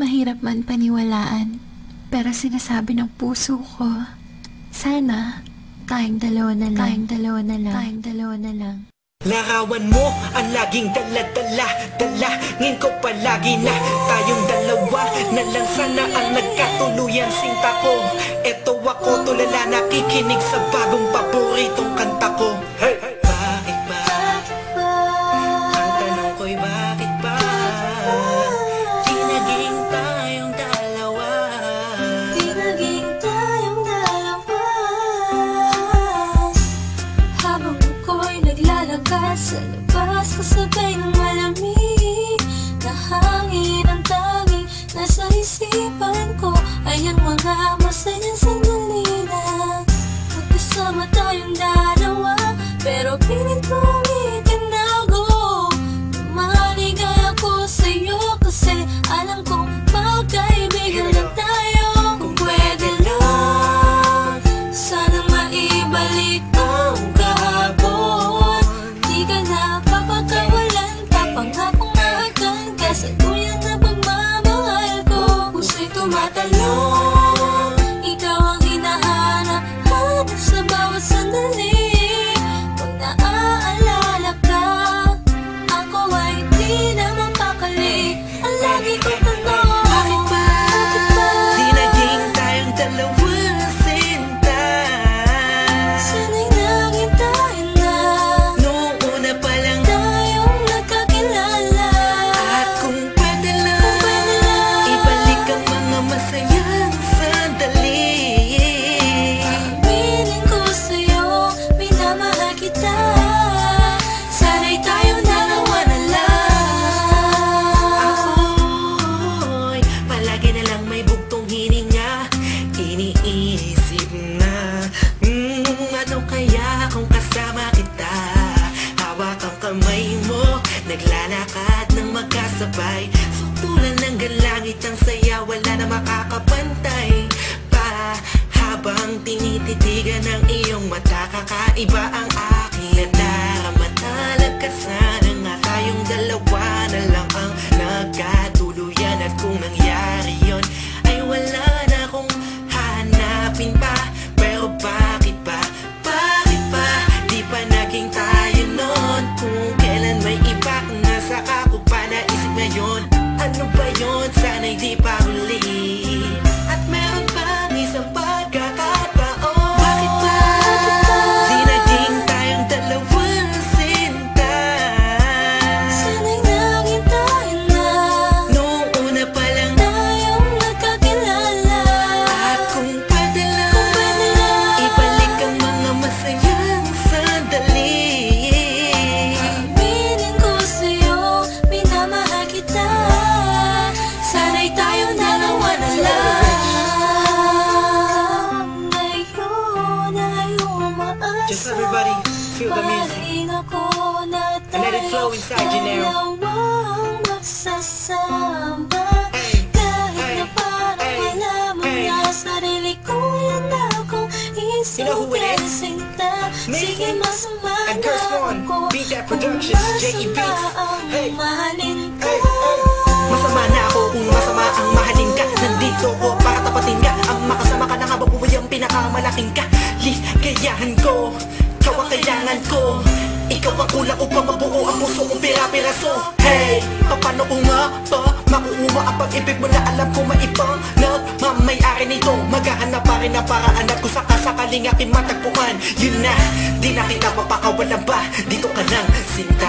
Mahirap man paniwalaan, pero sinasabi ng puso ko, sana tayong dalawa na lang, tayong dalawa na lang. Larawan mo ang laging dala-dala, dalangin ko palagi na tayong dalawa na lang sana ang nagkatuluyan sinta ko. Eto ako tulala nakikinig sa bagong paboritong kanta ko. Hey! Bakit ba? Ang tanong ko'y bakit ba? Di naging tayong dalawa. Di naging tayong dalawa. Habang ako'y naglalabas sa labas, kasabay ng malamig na hangin, ang tanging nasa isipan ko ay ang mga masayang sandali na magkasama tayong dalawa. Pero pilit kong itinago na maligay ako sa'yo, kasi alam kong magkaibigan lang tayo. Kung pwede lang, sana maibalik ang kahapon. Di ka na papakawalan, papangakong mahagkan ka sa tuyan na pagmamahal ko. Puso'y tumatalon, ikaw ang hinahanap sa bawat sandali. Pag naaalala ka, ako ay di na mapakali. Ang lagi kong tanong, Bakit ba? Di naging tayong dalawa sinta. sana'y naging tayo na Noong una pa lang tayong nagkakilala. at kung pwede lang, ibalik ang mga masayang sandali. Piling ko sa'yo, minamahal kita. Sana'y tayong dalawa na lang. Ako'y palagi na lang may bugtong hininga. Iniisip na ano kaya kung kasama kita. Hawak ang kamay mo, naglalakad ng magkasabay. Sutulan ng galangit ang saya, wala na makakapantay pa. Habang tinititigan ng iyong mata, kakaiba ang aking nadarama. Talagkasan nga tayong dalawa na lang ang nagkatuluyan. At kung nangyari yon, ay wala na akong hahanapin pa. Pero bakit ba? Bakit ba? Di pa naging tayo noon. Kung kailan may iba, nasaka ko pa naisip ngayon. Ano ba yon? Sana'y di pa huli. At meron pang isang pagkakataon. Bakit ba? Di naging tayong dalawa sinta. Sana'y naging tayo na Noong una pa lang tayong nagkakilala. at kung pwede lang, ibalik ang mga masayang sandali. Piling ko sa'yo, minamahal kita. Sana'y tayong dalawa na lang. Ngayon ay umaasa. Just everybody feel the music. Mahalin ako na And let it flow inside you now. dalawang magsasama. Hey, Kahit hey, na parang hey, wala mo hey. na sarili ko, yan akong You know who it is? sinta. Sige, Missy masama and na Curse One, ako Beat That kung Productions, J.E. masama Beats. ang Hey, mahalin ka. hey, hey. Masama na ako kung masama ang mahalin ka. Nandito ko para tapatin ka. Ang makasama ka na nga babuhay ang pinakamalaking ka. Ligayahan ko, ikaw ang kailangan ko. Ikaw ang kulang upang mabuo ang puso kong pira-piraso. Hey, paano ko nga ba makuha ang pag-ibig mo na alam ko maibang nagmamayari nito? Maghahanap pa rin ang paraan at kung sakasakaling aking matagpuan, yun na, di na kita mapakawalan ba? Dito ka lang, sinta.